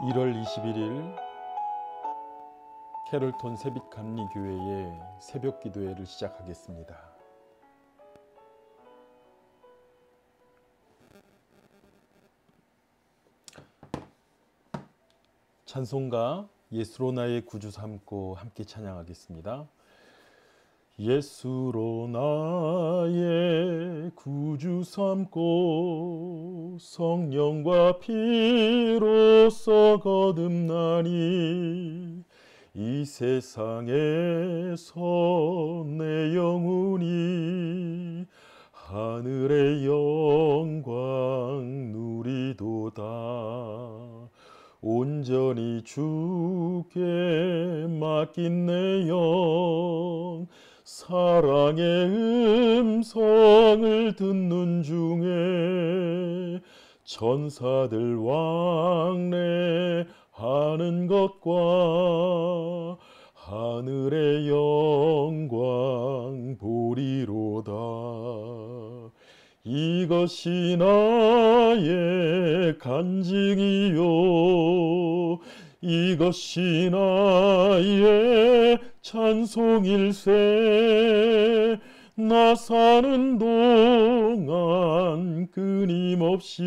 1월 21일 캐롤톤 새빛감리교회의 새벽 기도회를 시작하겠습니다. 찬송가 예수로 나의 구주 삼고 함께 찬양하겠습니다. 예수로 나의 구주 삼고 성령과 피로써 거듭나니 이 세상에서 내 영혼이 하늘의 영광 누리도다. 온전히 주께 맡긴 내 영 사랑의 음성을 듣는 중에 천사들 왕래하는 것과 하늘의 영광 보리로다. 이것이 나의 간증이요 이것이 나의 찬송일세. 나 사는 동안 끊임없이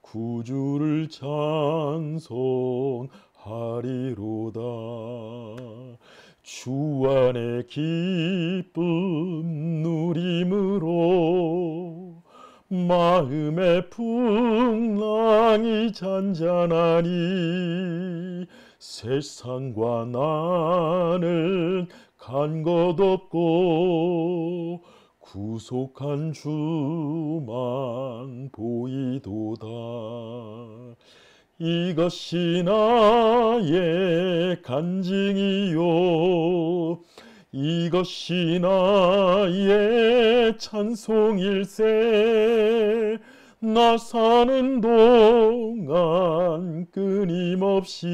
구주를 찬송하리로다. 주 안의 기쁨 누림으로 마음의 풍랑이 잔잔하니 세상과 나는 간 것 없고 구속한 주만 보이도다. 이것이 나의 간증이요 이것이 나의 찬송일세. 나 사는 동안 끊임없이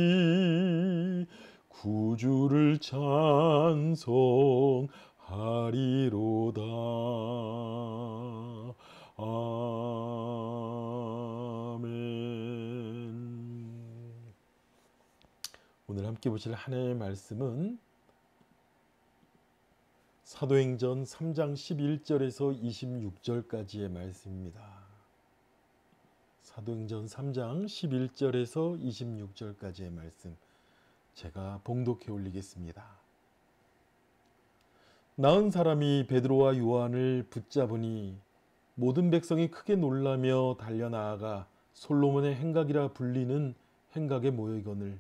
구주를 찬송하리로다. 아멘. 오늘 함께 보실 하나님의 말씀은 사도행전 3장 11절에서 26절까지의 말씀입니다. 사도행전 3장 11절에서 26절까지의 말씀 제가 봉독해 올리겠습니다. 나은 사람이 베드로와 요한을 붙잡으니 모든 백성이 크게 놀라며 달려나아가 솔로몬의 행각이라 불리는 행각에 모이거늘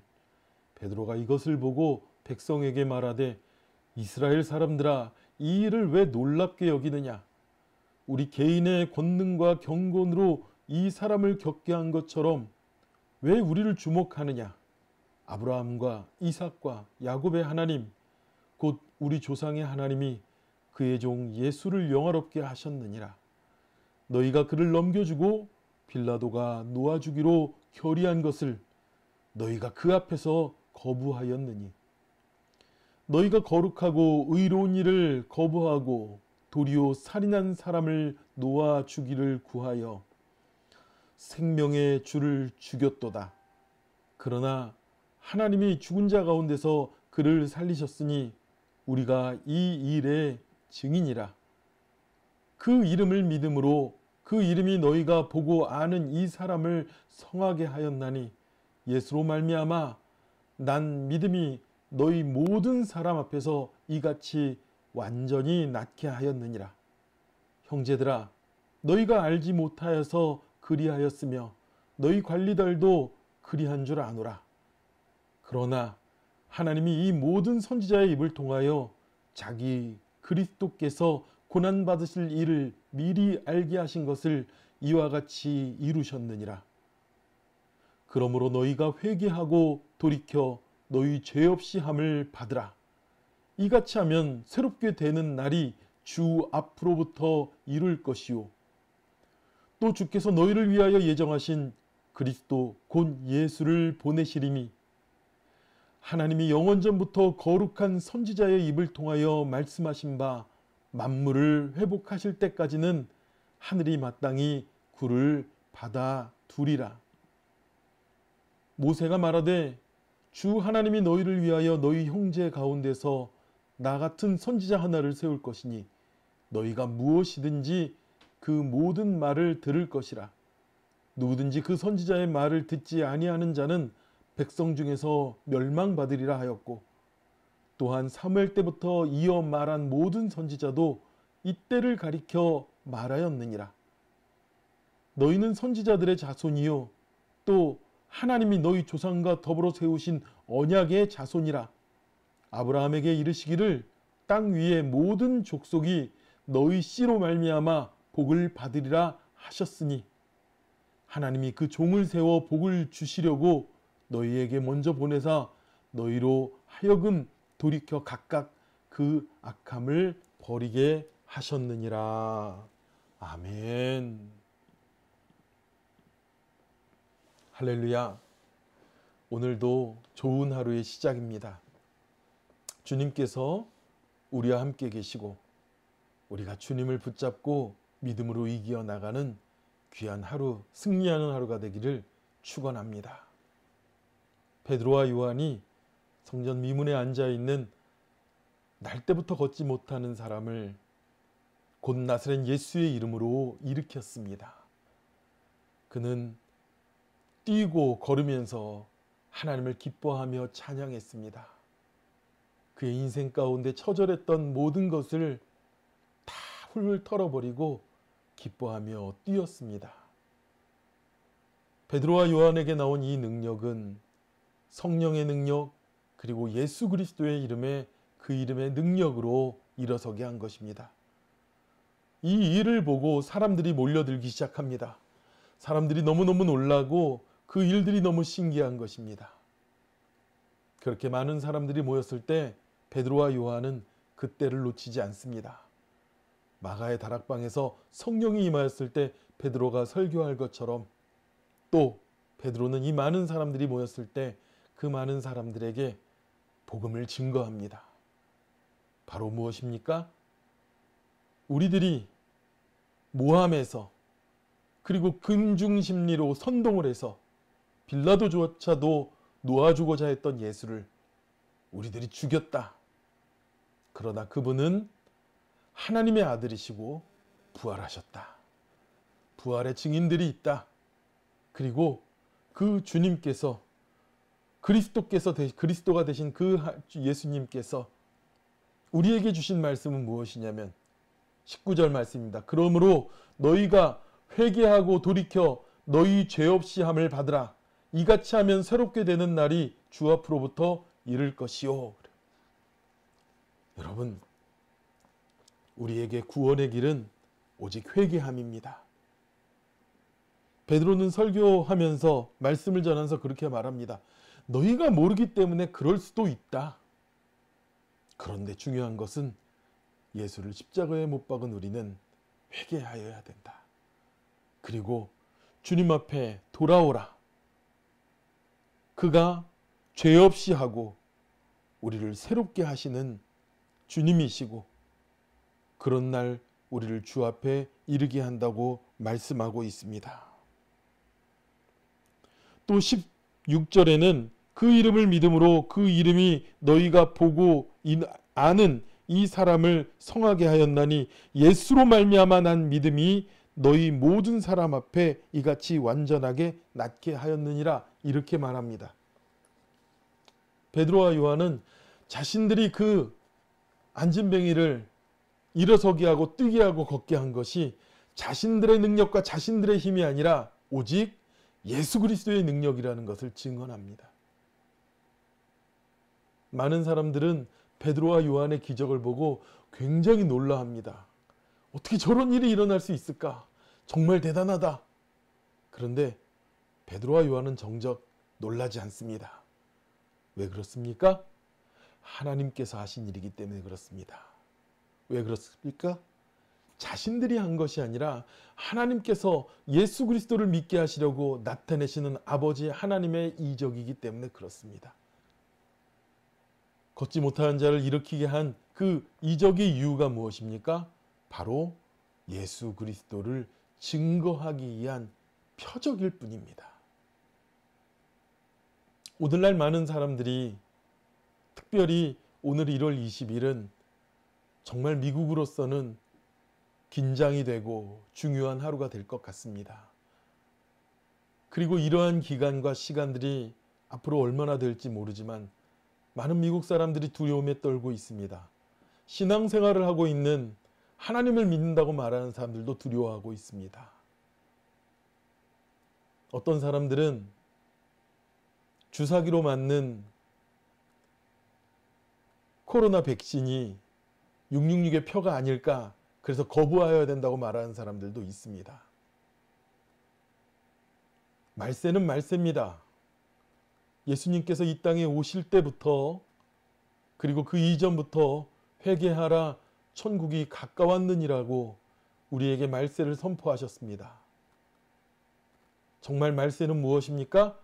베드로가 이것을 보고 백성에게 말하되 이스라엘 사람들아, 이 일을 왜 놀랍게 여기느냐? 우리 개인의 권능과 경건으로 이 사람을 겪게 한 것처럼 왜 우리를 주목하느냐? 아브라함과 이삭과 야곱의 하나님, 곧 우리 조상의 하나님이 그의 종 예수를 영화롭게 하셨느니라. 너희가 그를 넘겨주고 빌라도가 놓아주기로 결의한 것을 너희가 그 앞에서 거부하였느니 너희가 거룩하고 의로운 일을 거부하고 도리어 살인한 사람을 놓아 주기를 구하여 생명의 주를 죽였도다. 그러나 하나님이 죽은 자 가운데서 그를 살리셨으니 우리가 이 일의 증인이라. 그 이름을 믿음으로 그 이름이 너희가 보고 아는 이 사람을 성하게 하였나니 예수로 말미암아 난 믿음이 너희 모든 사람 앞에서 이같이 완전히 낫게 하였느니라. 형제들아, 너희가 알지 못하여서 그리하였으며 너희 관리들도 그리한 줄 아노라. 그러나 하나님이 이 모든 선지자의 입을 통하여 자기 그리스도께서 고난받으실 일을 미리 알게 하신 것을 이와 같이 이루셨느니라. 그러므로 너희가 회개하고 돌이켜 너희 죄 없이 함을 받으라. 이같이 하면 새롭게 되는 날이 주 앞으로부터 이룰 것이요 또 주께서 너희를 위하여 예정하신 그리스도 곧 예수를 보내시리니 하나님이 영원전부터 거룩한 선지자의 입을 통하여 말씀하신 바 만물을 회복하실 때까지는 하늘이 마땅히 구를 받아 두리라. 모세가 말하되 주 하나님이 너희를 위하여 너희 형제 가운데서 나 같은 선지자 하나를 세울 것이니 너희가 무엇이든지 그 모든 말을 들을 것이라. 누구든지 그 선지자의 말을 듣지 아니하는 자는 백성 중에서 멸망받으리라 하였고, 또한 사무엘 때부터 이어 말한 모든 선지자도 이때를 가리켜 말하였느니라. 너희는 선지자들의 자손이요 또 하나님이 너희 조상과 더불어 세우신 언약의 자손이라. 아브라함에게 이르시기를 땅 위의 모든 족속이 너희 씨로 말미암아 복을 받으리라 하셨으니, 하나님이 그 종을 세워 복을 주시려고 너희에게 먼저 보내사 너희로 하여금 돌이켜 각각 그 악함을 버리게 하셨느니라. 아멘. 할렐루야. 오늘도 좋은 하루의 시작입니다. 주님께서 우리와 함께 계시고 우리가 주님을 붙잡고 믿음으로 이겨 나가는 귀한 하루, 승리하는 하루가 되기를 축원합니다. 베드로와 요한이 성전 미문에 앉아있는 날 때부터 걷지 못하는 사람을 곧 나사렛 예수의 이름으로 일으켰습니다. 그는 뛰고 걸으면서 하나님을 기뻐하며 찬양했습니다. 그의 인생 가운데 처절했던 모든 것을 다 훌훌 털어버리고 기뻐하며 뛰었습니다. 베드로와 요한에게 나온 이 능력은 성령의 능력, 그리고 예수 그리스도의 이름에 그 이름의 능력으로 일어서게 한 것입니다. 이 일을 보고 사람들이 몰려들기 시작합니다. 사람들이 너무너무 놀라고 그 일들이 너무 신기한 것입니다. 그렇게 많은 사람들이 모였을 때 베드로와 요한은 그때를 놓치지 않습니다. 마가의 다락방에서 성령이 임하였을 때 베드로가 설교할 것처럼, 또 베드로는 이 많은 사람들이 모였을 때 그 많은 사람들에게 복음을 증거합니다. 바로 무엇입니까? 우리들이 모함에서, 그리고 근중심리로 선동을 해서 빌라도조차도 놓아주고자 했던 예수를 우리들이 죽였다. 그러나 그분은 하나님의 아들이시고 부활하셨다. 부활의 증인들이 있다. 그리고 그 주님께서, 그리스도가 되신 그 예수님께서 우리에게 주신 말씀은 무엇이냐면 19절 말씀입니다. 그러므로 너희가 회개하고 돌이켜 너희 죄 없이 함을 받으라. 이같이 하면 새롭게 되는 날이 주 앞으로부터 이를 것이요. 여러분, 우리에게 구원의 길은 오직 회개함입니다. 베드로는 설교하면서 말씀을 전하면서 그렇게 말합니다. 너희가 모르기 때문에 그럴 수도 있다. 그런데 중요한 것은 예수를 십자가에 못 박은 우리는 회개하여야 된다. 그리고 주님 앞에 돌아오라. 그가 죄 없이 하고 우리를 새롭게 하시는 주님이시고, 그런 날 우리를 주 앞에 이르게 한다고 말씀하고 있습니다. 또 16절에는 그 이름을 믿음으로 그 이름이 너희가 보고 아는 이 사람을 성하게 하였나니 예수로 말미암아 난 믿음이 너희 모든 사람 앞에 이같이 완전하게 낫게 하였느니라. 이렇게 말합니다. 베드로와 요한은 자신들이 그 안진뱅이를 일어서게 하고 뛰게 하고 걷게 한 것이 자신들의 능력과 자신들의 힘이 아니라 오직 예수 그리스도의 능력이라는 것을 증언합니다. 많은 사람들은 베드로와 요한의 기적을 보고 굉장히 놀라합니다. 어떻게 저런 일이 일어날 수 있을까? 정말 대단하다. 그런데 베드로와 요한은 정작 놀라지 않습니다. 왜 그렇습니까? 하나님께서 하신 일이기 때문에 그렇습니다. 왜 그렇습니까? 자신들이 한 것이 아니라 하나님께서 예수 그리스도를 믿게 하시려고 나타내시는 아버지 하나님의 이적이기 때문에 그렇습니다. 걷지 못하는 자를 일으키게 한 그 이적의 이유가 무엇입니까? 바로 예수 그리스도를 증거하기 위한 표적일 뿐입니다. 오늘날 많은 사람들이, 특별히 오늘 1월 20일은 정말 미국으로서는 긴장이 되고 중요한 하루가 될 것 같습니다. 그리고 이러한 기간과 시간들이 앞으로 얼마나 될지 모르지만 많은 미국 사람들이 두려움에 떨고 있습니다. 신앙생활을 하고 있는, 하나님을 믿는다고 말하는 사람들도 두려워하고 있습니다. 어떤 사람들은 주사기로 맞는 코로나 백신이 666의 표가 아닐까, 그래서 거부하여야 된다고 말하는 사람들도 있습니다. 말세는 말세입니다. 예수님께서 이 땅에 오실 때부터, 그리고 그 이전부터 회개하라, 천국이 가까웠느니라고 우리에게 말세를 선포하셨습니다. 정말 말세는 무엇입니까?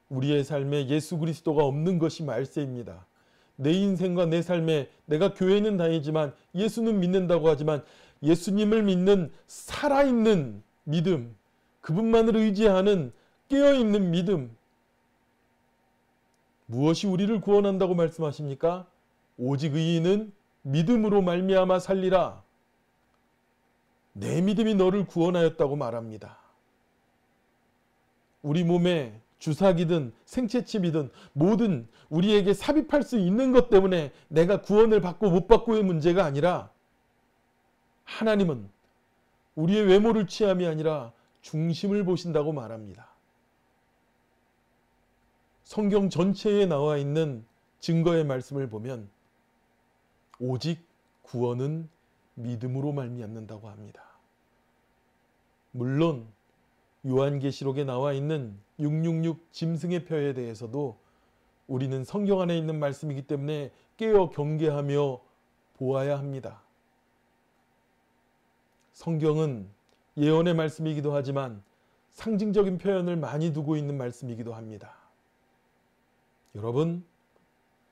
우리의 삶에 예수 그리스도가 없는 것이 말세입니다. 내 인생과 내 삶에, 내가 교회는 다니지만 예수는 믿는다고 하지만 예수님을 믿는 살아있는 믿음, 그분만을 의지하는 깨어있는 믿음, 무엇이 우리를 구원한다고 말씀하십니까? 오직 의인은 믿음으로 말미암아 살리라. 내 믿음이 너를 구원하였다고 말합니다. 우리 몸에 주사기든 생체칩이든 모든 우리에게 삽입할 수 있는 것 때문에 내가 구원을 받고 못 받고의 문제가 아니라, 하나님은 우리의 외모를 취함이 아니라 중심을 보신다고 말합니다. 성경 전체에 나와 있는 증거의 말씀을 보면 오직 구원은 믿음으로 말미암는다고 합니다. 물론 요한계시록에 나와 있는 666 짐승의 표에 대해서도 우리는 성경 안에 있는 말씀이기 때문에 깨어 경계하며 보아야 합니다. 성경은 예언의 말씀이기도 하지만 상징적인 표현을 많이 두고 있는 말씀이기도 합니다. 여러분,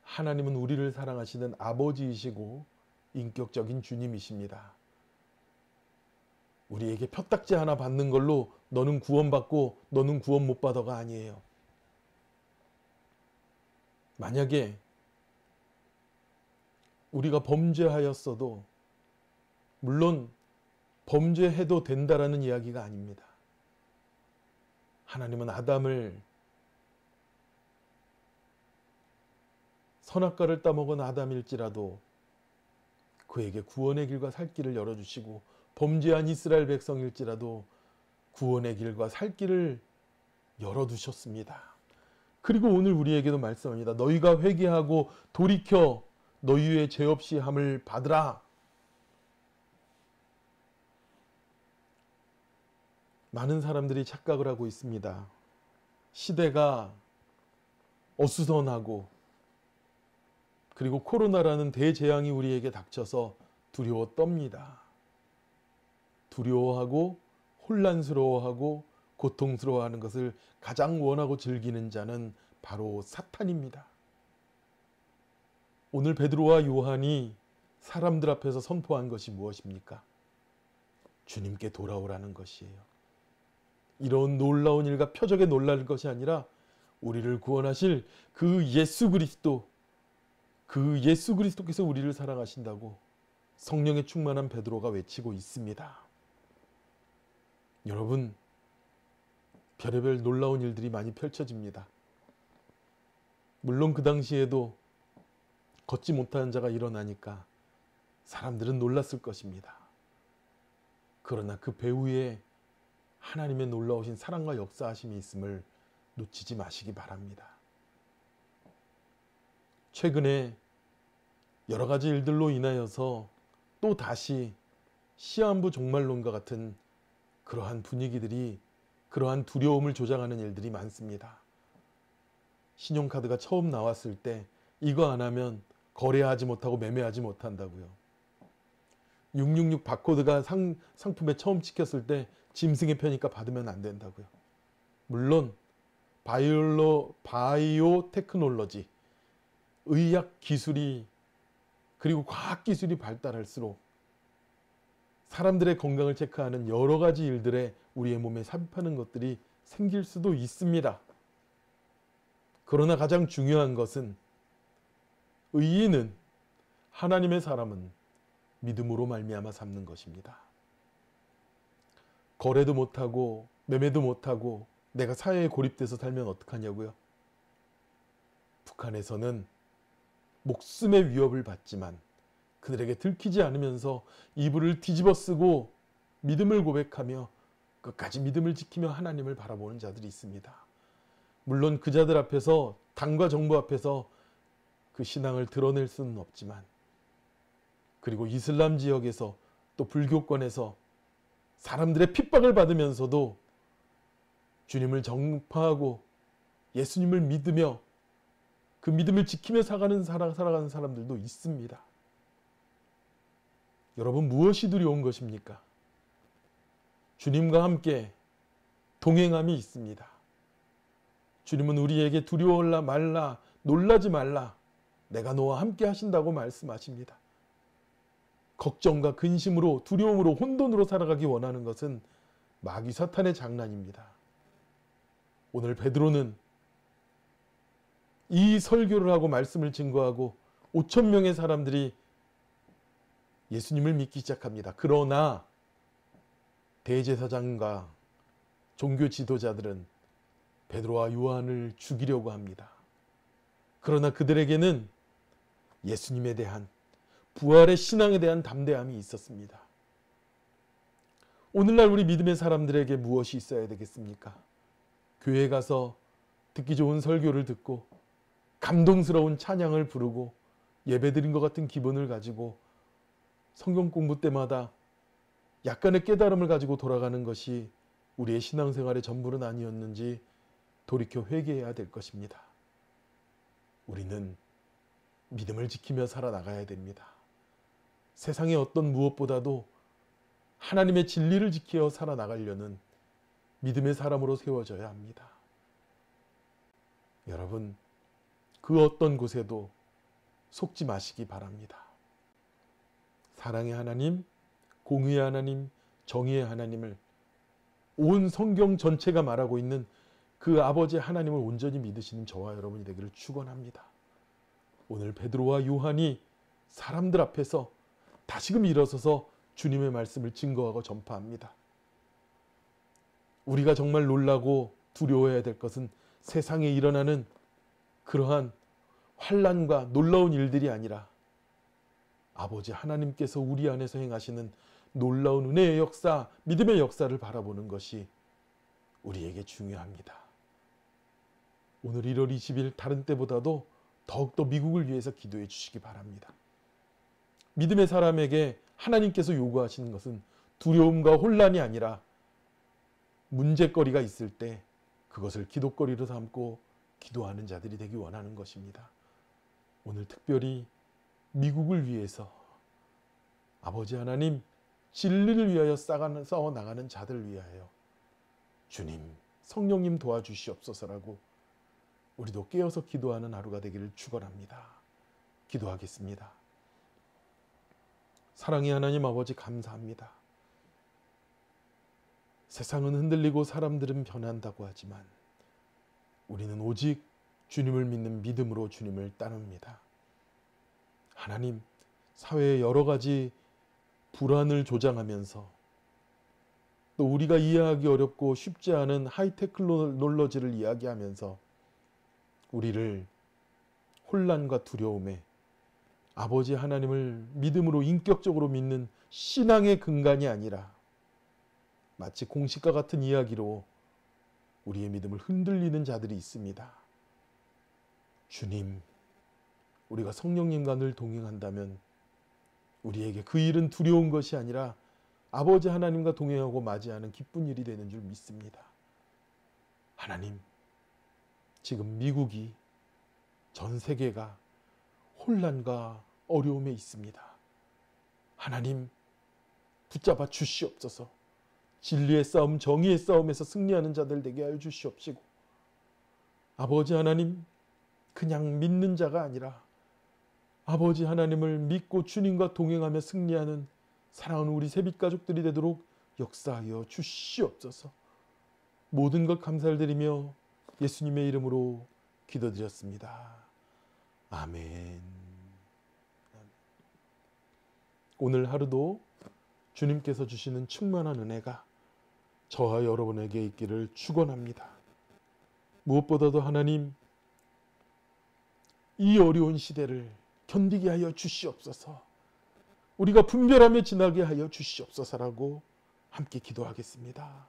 하나님은 우리를 사랑하시는 아버지이시고 인격적인 주님이십니다. 우리에게 표딱지 하나 받는 걸로 너는 구원받고 너는 구원 못 받아가 아니에요. 만약에 우리가 범죄하였어도, 물론 범죄해도 된다라는 이야기가 아닙니다. 하나님은 아담을, 선악과를 따먹은 아담일지라도 그에게 구원의 길과 살 길을 열어주시고, 범죄한 이스라엘 백성일지라도 구원의 길과 살 길을 열어두셨습니다. 그리고 오늘 우리에게도 말씀합니다. 너희가 회개하고 돌이켜 너희의 죄 없이 함을 받으라. 많은 사람들이 착각을 하고 있습니다. 시대가 어수선하고, 그리고 코로나라는 대재앙이 우리에게 닥쳐서 두려워 떱니다. 두려워하고 혼란스러워하고 고통스러워하는 것을 가장 원하고 즐기는 자는 바로 사탄입니다. 오늘 베드로와 요한이 사람들 앞에서 선포한 것이 무엇입니까? 주님께 돌아오라는 것이에요. 이런 놀라운 일과 표적에 놀랄 것이 아니라 우리를 구원하실 그 예수 그리스도, 그 예수 그리스도께서 우리를 사랑하신다고 성령의 충만한 베드로가 외치고 있습니다. 여러분, 별의별 놀라운 일들이 많이 펼쳐집니다. 물론 그 당시에도 걷지 못하는 자가 일어나니까 사람들은 놀랐을 것입니다. 그러나 그 배후에 하나님의 놀라우신 사랑과 역사하심이 있음을 놓치지 마시기 바랍니다. 최근에 여러 가지 일들로 인하여서 또 다시 시한부 종말론과 같은 그러한 분위기들이, 그러한 두려움을 조장하는 일들이 많습니다. 신용카드가 처음 나왔을 때 이거 안 하면 거래하지 못하고 매매하지 못한다고요. 666 바코드가 상품에 처음 찍혔을 때 짐승의 표니까 받으면 안 된다고요. 물론 바이오 테크놀로지, 의학 기술이, 그리고 과학 기술이 발달할수록 사람들의 건강을 체크하는 여러 가지 일들에 우리의 몸에 삽입하는 것들이 생길 수도 있습니다. 그러나 가장 중요한 것은 의인은, 하나님의 사람은 믿음으로 말미암아 삼는 것입니다. 거래도 못하고 매매도 못하고 내가 사회에 고립돼서 살면 어떡하냐고요? 북한에서는 목숨의 위협을 받지만 그들에게 들키지 않으면서 이불을 뒤집어 쓰고 믿음을 고백하며 끝까지 믿음을 지키며 하나님을 바라보는 자들이 있습니다. 물론 그 자들 앞에서, 당과 정부 앞에서 그 신앙을 드러낼 수는 없지만, 그리고 이슬람 지역에서 또 불교권에서 사람들의 핍박을 받으면서도 주님을 전파하고 예수님을 믿으며 그 믿음을 지키며 살아가는 사람들도 있습니다. 여러분, 무엇이 두려운 것입니까? 주님과 함께 동행함이 있습니다. 주님은 우리에게 두려워하라 말라, 놀라지 말라, 내가 너와 함께 하신다고 말씀하십니다. 걱정과 근심으로, 두려움으로, 혼돈으로 살아가기 원하는 것은 마귀 사탄의 장난입니다. 오늘 베드로는 이 설교를 하고 말씀을 증거하고 5천 명의 사람들이 예수님을 믿기 시작합니다. 그러나 대제사장과 종교 지도자들은 베드로와 요한을 죽이려고 합니다. 그러나 그들에게는 예수님에 대한, 부활의 신앙에 대한 담대함이 있었습니다. 오늘날 우리 믿음의 사람들에게 무엇이 있어야 되겠습니까? 교회에 가서 듣기 좋은 설교를 듣고 감동스러운 찬양을 부르고 예배드린 것 같은 기분을 가지고 성경 공부 때마다 약간의 깨달음을 가지고 돌아가는 것이 우리의 신앙생활의 전부는 아니었는지 돌이켜 회개해야 될 것입니다. 우리는 믿음을 지키며 살아나가야 됩니다. 세상의 어떤 무엇보다도 하나님의 진리를 지켜 살아나가려는 믿음의 사람으로 세워져야 합니다. 여러분, 그 어떤 곳에도 속지 마시기 바랍니다. 사랑의 하나님, 공의의 하나님, 정의의 하나님을, 온 성경 전체가 말하고 있는 그 아버지 하나님을 온전히 믿으시는 저와 여러분이 되기를 축원합니다. 오늘 베드로와 요한이 사람들 앞에서 다시금 일어서서 주님의 말씀을 증거하고 전파합니다. 우리가 정말 놀라고 두려워해야 될 것은 세상에 일어나는 그러한 환난과 놀라운 일들이 아니라 아버지 하나님께서 우리 안에서 행하시는 놀라운 은혜의 역사, 믿음의 역사를 바라보는 것이 우리에게 중요합니다. 오늘 1월 20일 다른 때보다도 더욱더 미국을 위해서 기도해 주시기 바랍니다. 믿음의 사람에게 하나님께서 요구하시는 것은 두려움과 혼란이 아니라 문제거리가 있을 때 그것을 기도거리로 삼고 기도하는 자들이 되기 원하는 것입니다. 오늘 특별히 미국을 위해서 아버지 하나님, 진리를 위하여 싸워나가는 자들을 위하여 주님, 성령님 도와주시옵소서라고 우리도 깨어서 기도하는 하루가 되기를 축원합니다. 기도하겠습니다. 사랑의 하나님 아버지, 감사합니다. 세상은 흔들리고 사람들은 변한다고 하지만 우리는 오직 주님을 믿는 믿음으로 주님을 따릅니다. 하나님, 사회의 여러 가지 불안을 조장하면서 또 우리가 이해하기 어렵고 쉽지 않은 하이테크놀로지를 이야기하면서 우리를 혼란과 두려움에 아버지 하나님을 믿음으로 인격적으로 믿는 신앙의 근간이 아니라 마치 공식과 같은 이야기로 우리의 믿음을 흔들리는 자들이 있습니다. 주님, 우리가 성령님과 늘 동행한다면 우리에게 그 일은 두려운 것이 아니라 아버지 하나님과 동행하고 맞이하는 기쁜 일이 되는 줄 믿습니다. 하나님, 지금 미국이, 전 세계가 혼란과 어려움에 있습니다. 하나님, 붙잡아 주시옵소서. 진리의 싸움, 정의의 싸움에서 승리하는 자들 되게 하여 주시옵시고, 아버지 하나님, 그냥 믿는 자가 아니라 아버지 하나님을 믿고 주님과 동행하며 승리하는 사랑하는 우리 세빛 가족들이 되도록 역사하여 주시옵소서. 모든 것 감사를 드리며 예수님의 이름으로 기도드렸습니다. 아멘. 오늘 하루도 주님께서 주시는 충만한 은혜가 저와 여러분에게 있기를 축원합니다. 무엇보다도 하나님, 이 어려운 시대를 견디게 하여 주시옵소서. 우리가 분별하며 지나게 하여 주시옵소서라고 함께 기도하겠습니다.